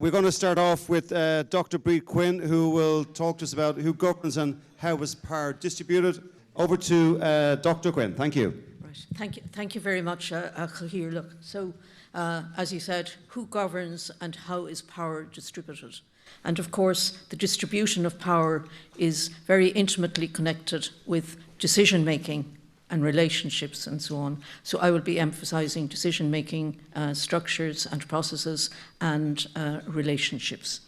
We're going to start off with Dr Brid Quinn, who will talk to us about who governs and how is power distributed. Over to Dr Quinn. Thank you. Right. Thank you very much, Cahir. Look, so as you said, who governs and how is power distributed? And of course, the distribution of power is very intimately connected with decision-making and relationships and so on. So I will be emphasising decision-making structures and processes and relationships.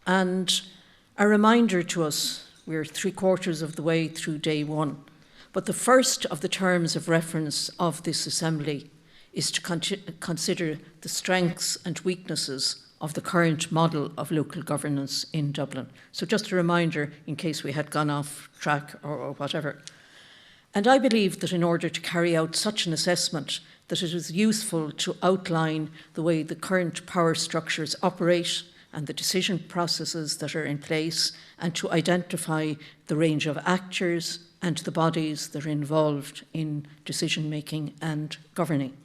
And a reminder to us, we're 3/4 of the way through day one, but the first of the terms of reference of this assembly is to consider the strengths and weaknesses of the current model of local governance in Dublin. So just a reminder in case we had gone off track or whatever. And I believe that in order to carry out such an assessment, that it is useful to outline the way the current power structures operate and the decision processes that are in place, and to identify the range of actors and the bodies that are involved in decision-making and governing.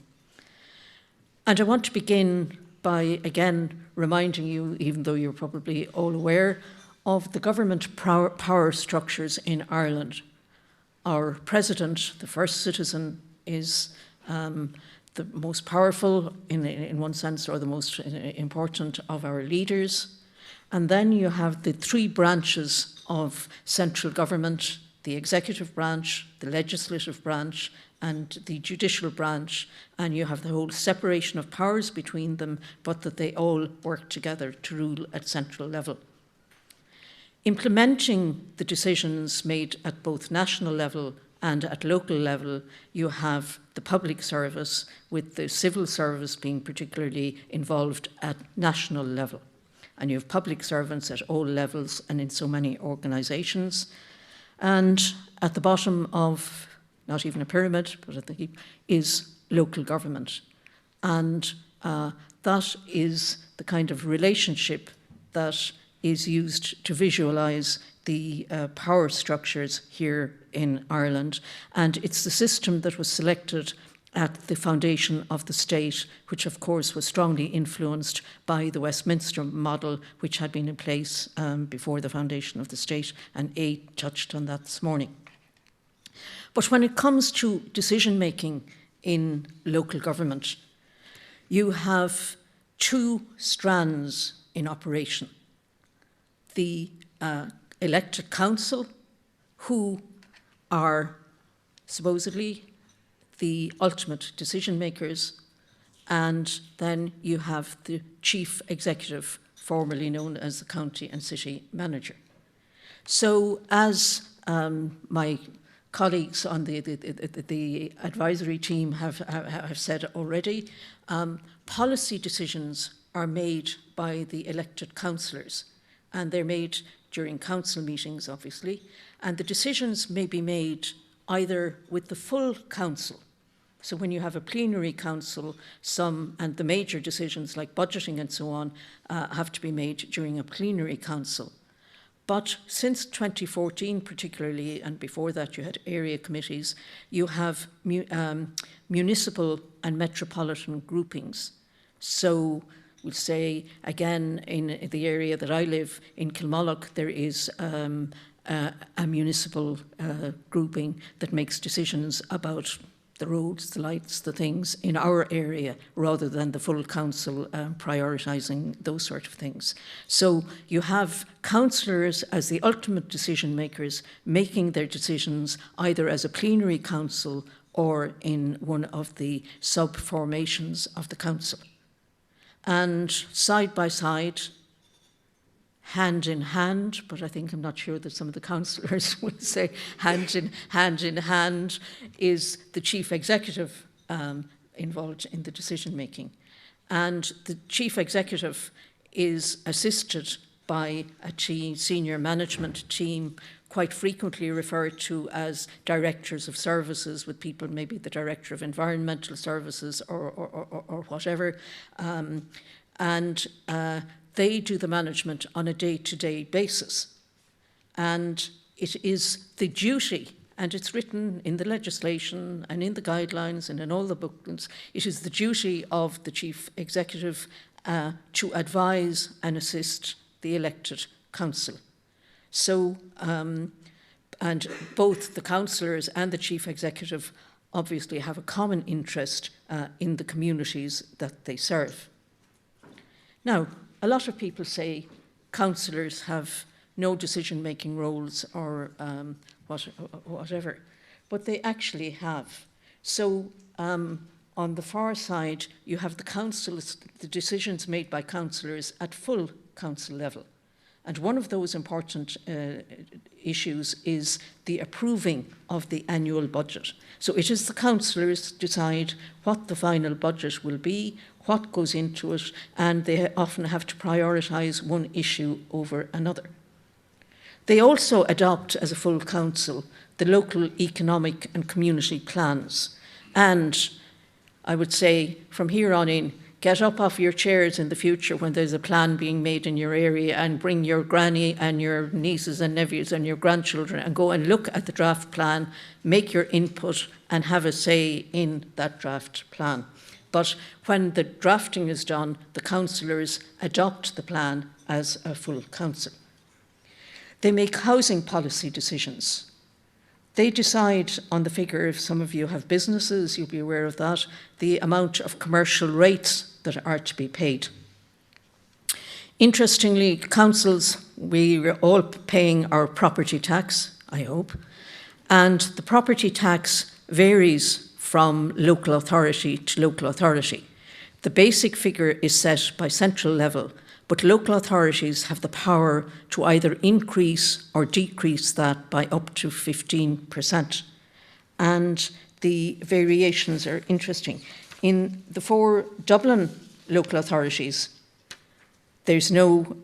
And I want to begin by, again, reminding you, even though you're probably all aware, of the government power structures in Ireland. Our president, the first citizen, is the most powerful in one sense, or the most important of our leaders. And then you have the three branches of central government: the executive branch, the legislative branch, and the judicial branch. And you have the whole separation of powers between them, but that they all work together to rule at central level. Implementing the decisions made at both national level and at local level, you have the public service, with the civil service being particularly involved at national level. And you have public servants at all levels and in so many organisations. And at the bottom of, not even a pyramid, but at the heap, is local government. And that is the kind of relationship that is used to visualise the power structures here in Ireland. And it's the system that was selected at the foundation of the state, which of course was strongly influenced by the Westminster model, which had been in place before the foundation of the state, and Aid touched on that this morning. But when it comes to decision-making in local government, you have two strands in operation. The elected council, who are supposedly the ultimate decision makers, and then you have the chief executive, formerly known as the county and city manager. So as my colleagues on the advisory team have said already, policy decisions are made by the elected councillors, and they're made during council meetings, obviously, and the decisions may be made either with the full council. So when you have a plenary council, and the major decisions like budgeting and so on have to be made during a plenary council. But since 2014 particularly, and before that you had area committees, you have municipal and metropolitan groupings. So we'll say, again, in the area that I live, in Kilmallock, there is a municipal grouping that makes decisions about the roads, the lights, the things in our area, rather than the full council prioritising those sort of things. So you have councillors as the ultimate decision makers, making their decisions either as a plenary council or in one of the sub-formations of the council. And side by side, hand in hand, but I think I'm not sure that some of the councillors would say hand in hand, is the chief executive involved in the decision making. And the chief executive is assisted by a senior management team, quite frequently referred to as directors of services, with people, maybe the director of environmental services or whatever. They do the management on a day-to-day basis. And it is the duty, and it's written in the legislation and in the guidelines and in all the booklets, it is the duty of the chief executive to advise and assist the elected council. So, and both the councillors and the chief executive obviously have a common interest in the communities that they serve. Now, a lot of people say councillors have no decision-making roles or whatever, but they actually have. So on the far side, you have the councils, the decisions made by councillors at full council level. And one of those important issues is the approving of the annual budget. So it is the councillors decide what the final budget will be, what goes into it, and they often have to prioritise one issue over another. They also adopt, as a full council, the local economic and community plans. And I would say, from here on in, get up off your chairs in the future when there's a plan being made in your area and bring your granny and your nieces and nephews and your grandchildren and go and look at the draft plan, make your input and have a say in that draft plan. But when the drafting is done, the councillors adopt the plan as a full council. They make housing policy decisions. They decide on the figure, if some of you have businesses, you'll be aware of that, the amount of commercial rates that are to be paid. Interestingly, councils, we are all paying our property tax, I hope, and the property tax varies from local authority to local authority. The basic figure is set by central level, but local authorities have the power to either increase or decrease that by up to 15%. And the variations are interesting. In the 4 Dublin local authorities, there's no,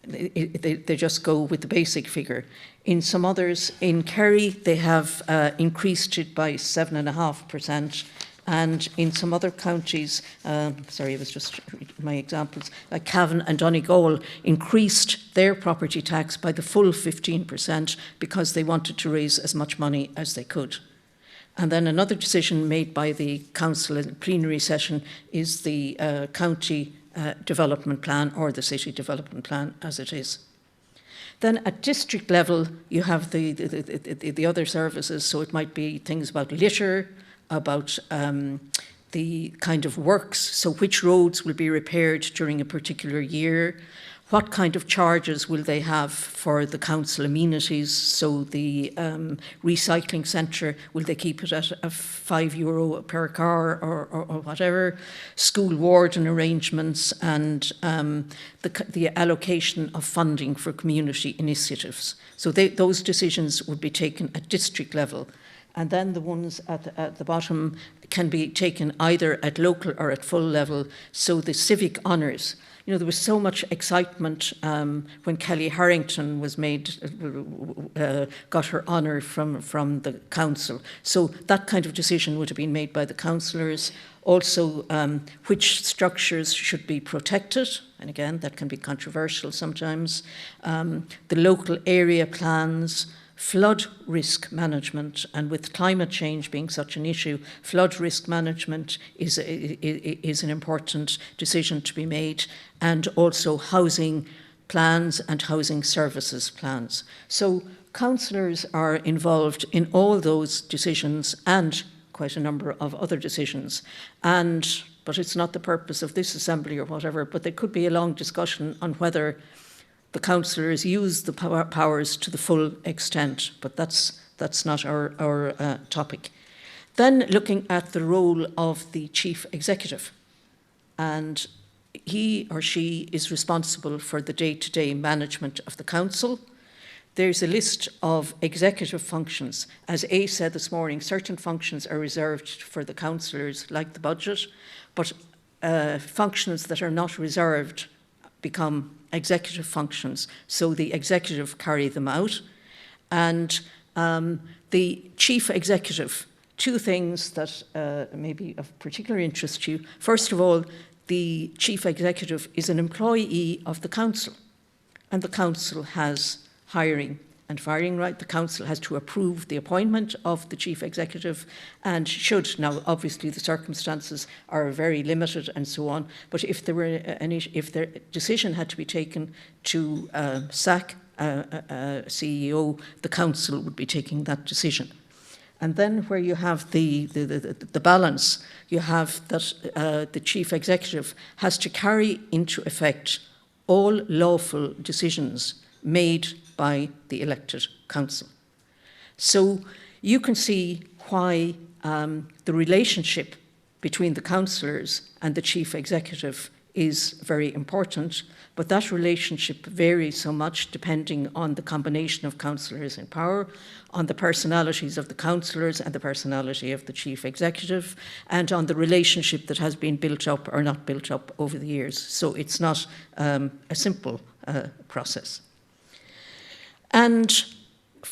they just go with the basic figure. In some others, in Kerry, they have increased it by 7.5%. And in some other counties, sorry, it was just my examples, like Cavan and Donegal increased their property tax by the full 15% because they wanted to raise as much money as they could. And then another decision made by the council in the plenary session is the county development plan, or the city development plan as it is. Then at district level, you have the other services, so it might be things about litter, about the kind of works, so which roads will be repaired during a particular year, what kind of charges will they have for the council amenities, so the recycling centre, will they keep it at €5 per car or whatever, school warden arrangements, and the allocation of funding for community initiatives. So those decisions would be taken at district level. And then the ones at the bottom can be taken either at local or at full level. So the civic honours. You know, there was so much excitement when Kelly Harrington was made, got her honour from the council. So that kind of decision would have been made by the councillors. Also, which structures should be protected. And again, that can be controversial sometimes. The local area plans, flood risk management, and with climate change being such an issue, flood risk management is an important decision to be made, and also housing plans and housing services plans. So councillors are involved in all those decisions and quite a number of other decisions. But it's not the purpose of this assembly or whatever, but there could be a long discussion on whether the councillors use the powers to the full extent, but that's not our topic. Then looking at the role of the chief executive, and he or she is responsible for the day-to-day management of the council. There's a list of executive functions. As A said this morning, certain functions are reserved for the councillors, like the budget, but functions that are not reserved become executive functions, so the executive carry them out. And the chief executive, 2 things that may be of particular interest to you. First of all, the chief executive is an employee of the council, and the council has hiring and firing right. The council has to approve the appointment of the chief executive, and should, now obviously the circumstances are very limited and so on, but if there were if the decision had to be taken to sack a CEO, the council would be taking that decision. And then where you have the balance, you have that the chief executive has to carry into effect all lawful decisions made by the elected council. So you can see why the relationship between the councillors and the chief executive is very important, but that relationship varies so much depending on the combination of councillors in power, on the personalities of the councillors and the personality of the chief executive, and on the relationship that has been built up or not built up over the years. So it's not a simple process. And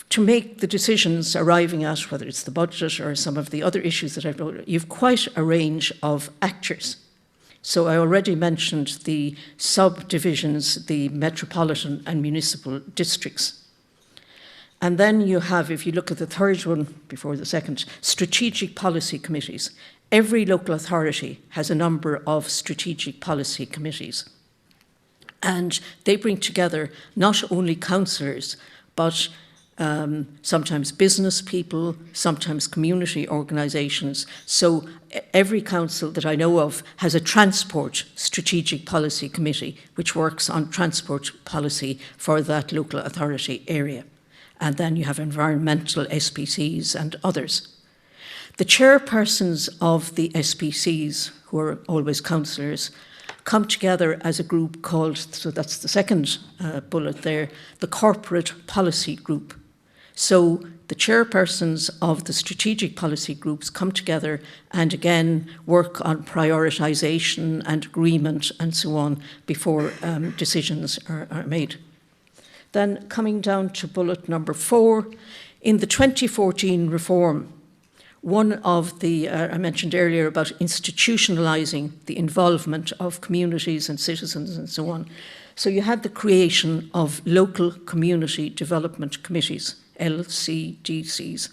to make the decisions arriving at, whether it's the budget or some of the other issues that I've noted, you've quite a range of actors. So I already mentioned the subdivisions, the metropolitan and municipal districts. And then you have, if you look at the third one before the second, strategic policy committees. Every local authority has a number of strategic policy committees. And they bring together not only councillors, but sometimes business people, sometimes community organisations. So every council that I know of has a transport strategic policy committee which works on transport policy for that local authority area. And then you have environmental SPCs and others. The chairpersons of the SPCs, who are always councillors, come together as a group called, so that's the second bullet there, the corporate policy group. So the chairpersons of the strategic policy groups come together and again work on prioritisation and agreement and so on before decisions are made. Then coming down to bullet number 4, in the 2014 reform, one of the, I mentioned earlier about institutionalising the involvement of communities and citizens and so on. So you had the creation of local community development committees, LCDCs,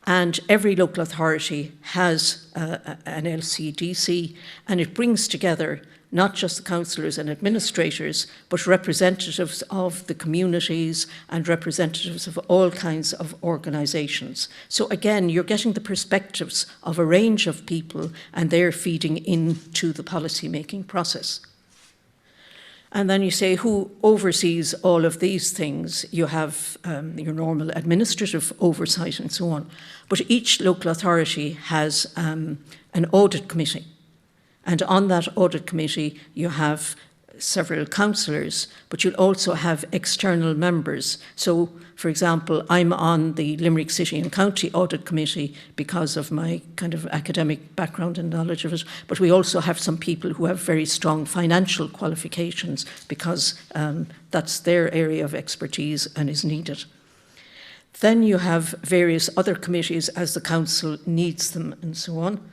and every local authority has an LCDC, and it brings together not just the councillors and administrators, but representatives of the communities and representatives of all kinds of organisations. So again, you're getting the perspectives of a range of people, and they're feeding into the policy-making process. And then you say, who oversees all of these things? You have your normal administrative oversight and so on. But each local authority has an audit committee. And on that audit committee, you have several councillors, but you'll also have external members. So, for example, I'm on the Limerick City and County Audit Committee because of my kind of academic background and knowledge of it, but we also have some people who have very strong financial qualifications because that's their area of expertise and is needed. Then you have various other committees as the council needs them and so on.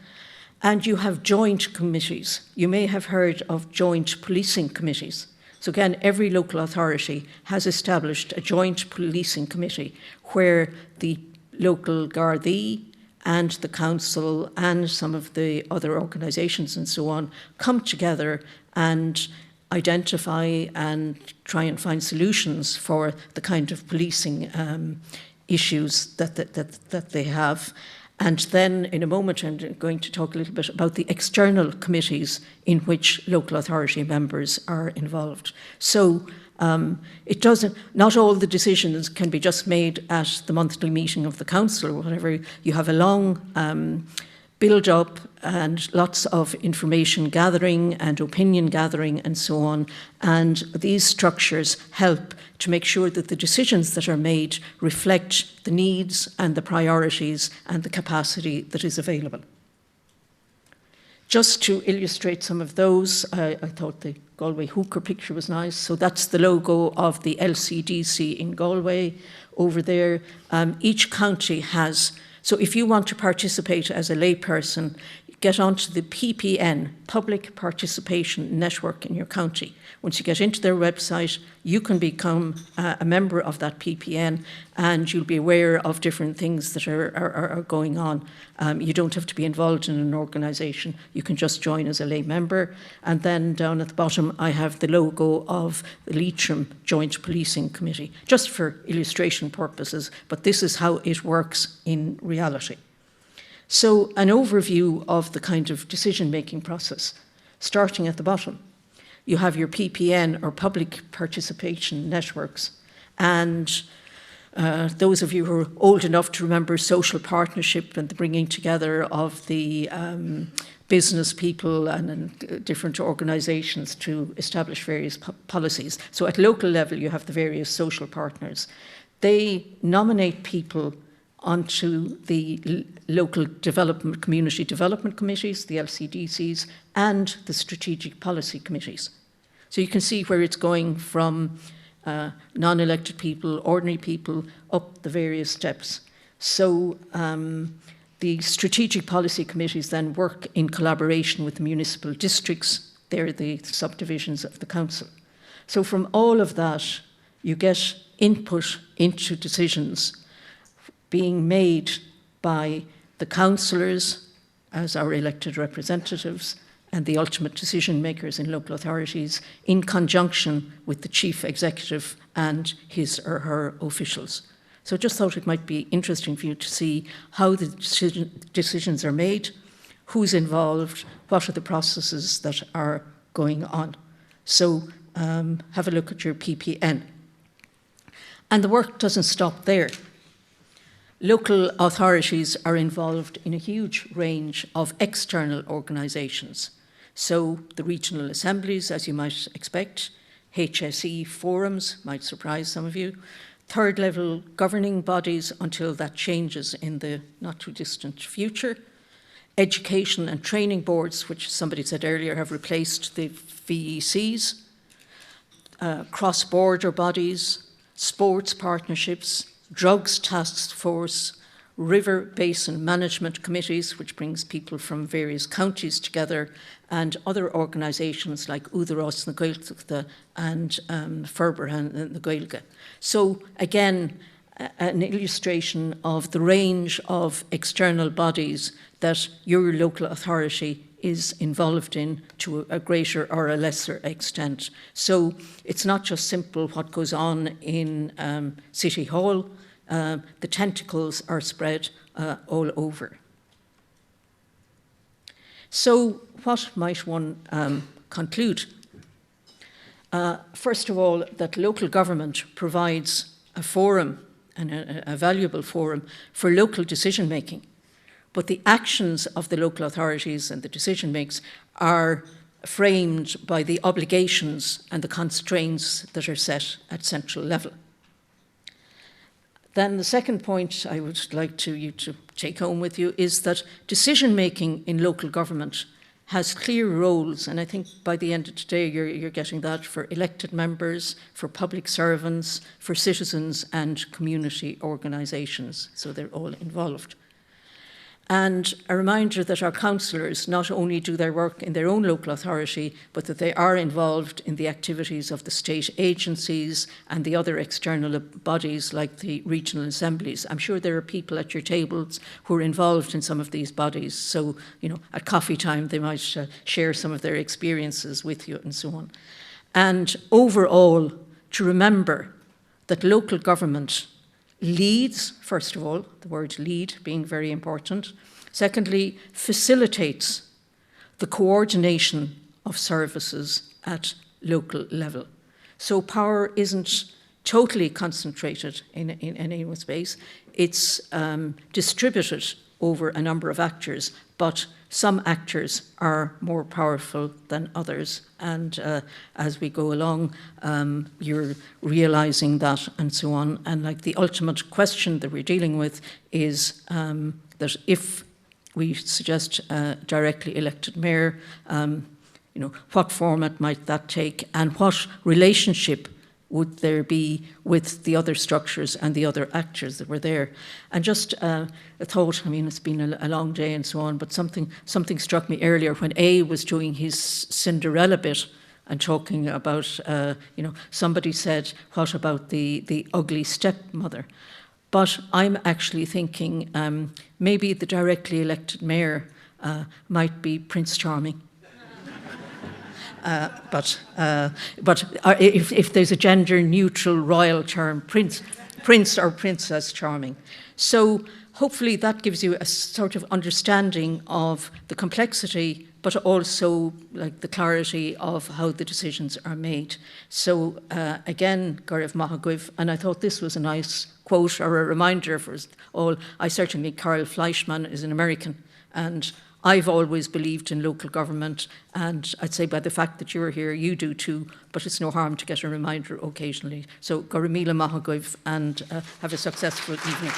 And you have joint committees. You may have heard of joint policing committees. So again, every local authority has established a joint policing committee where the local Gardaí and the council and some of the other organisations and so on come together and identify and try and find solutions for the kind of policing issues that they have. And then in a moment I'm going to talk a little bit about the external committees in which local authority members are involved. So it doesn't, not all the decisions can be just made at the monthly meeting of the council or whatever. You have a long build up and lots of information gathering and opinion gathering and so on. And these structures help to make sure that the decisions that are made reflect the needs and the priorities and the capacity that is available. Just to illustrate some of those, I thought the Galway hooker picture was nice. So that's the logo of the LCDC in Galway over there. Each county has, so if you want to participate as a layperson, get onto the PPN, Public Participation Network in your county. Once you get into their website, you can become a member of that PPN, and you'll be aware of different things that are going on. You don't have to be involved in an organisation. You can just join as a lay member. And then down at the bottom, I have the logo of the Leitrim Joint Policing Committee, just for illustration purposes, but this is how it works in reality. So an overview of the kind of decision-making process, starting at the bottom. You have your PPN, or Public Participation Networks, and those of you who are old enough to remember social partnership and the bringing together of the business people and different organisations to establish various policies. So at local level, you have the various social partners. They nominate people onto the local development, community development committees, the LCDCs, and the strategic policy committees. So you can see where it's going from non-elected people, ordinary people, up the various steps. So the strategic policy committees then work in collaboration with the municipal districts. They're the subdivisions of the council. So from all of that, you get input into decisions being made by the councillors as our elected representatives and the ultimate decision makers in local authorities, in conjunction with the chief executive and his or her officials. So I just thought it might be interesting for you to see how the decisions are made, who's involved, what are the processes that are going on. So have a look at your PPN. And the work doesn't stop there. Local authorities are involved in a huge range of external organisations. So the regional assemblies, as you might expect, HSE forums, might surprise some of you, third level governing bodies until that changes in the not too distant future, education and training boards, which somebody said earlier have replaced the VECs, cross-border bodies, sports partnerships, drugs task force, river basin management committees, which brings people from various counties together, and other organisations like Údaráis na Gaeltachta and Ferber and the Gaeilge. So again, an illustration of the range of external bodies that your local authority is involved in to a greater or a lesser extent. So it's not just simple what goes on in City Hall. The tentacles are spread all over. So what might one conclude? First of all, that local government provides a forum, and a valuable forum, for local decision making. But the actions of the local authorities and the decision makers are framed by the obligations and the constraints that are set at central level. Then the second point I would like you to take home with you is that decision-making in local government has clear roles, and I think by the end of today you're getting that for elected members, for public servants, for citizens and community organisations, so they're all involved. And a reminder that our councillors not only do their work in their own local authority, but that they are involved in the activities of the state agencies and the other external bodies like the regional assemblies. I'm sure there are people at your tables who are involved in some of these bodies. So, you know, at coffee time, they might share some of their experiences with you and so on. And overall, to remember that local government leads, first of all, the word lead being very important. Secondly, facilitates the coordination of services at local level. So power isn't totally concentrated in any one space. It's distributed over a number of actors, but some actors are more powerful than others, and as we go along, you're realizing that and so on. And like the ultimate question that we're dealing with is that if we suggest a directly elected mayor, you know, what format might that take, and what relationship would there be with the other structures and the other actors that were there? And just a thought, I mean, it's been a long day and so on, but something struck me earlier when A was doing his Cinderella bit and talking about, somebody said, what about the ugly stepmother? But I'm actually thinking maybe the directly elected mayor might be Prince Charming. But if there's a gender-neutral royal term, Prince or Princess Charming. So hopefully that gives you a sort of understanding of the complexity, but also like the clarity of how the decisions are made. So again, Gaurav Mahaguiv, and I thought this was a nice quote or a reminder for us all. I certainly think Carl Fleischmann is an American, and I've always believed in local government, and I'd say by the fact that you're here, you do too, but it's no harm to get a reminder occasionally. So Garamila Mahaguiv, and have a successful evening.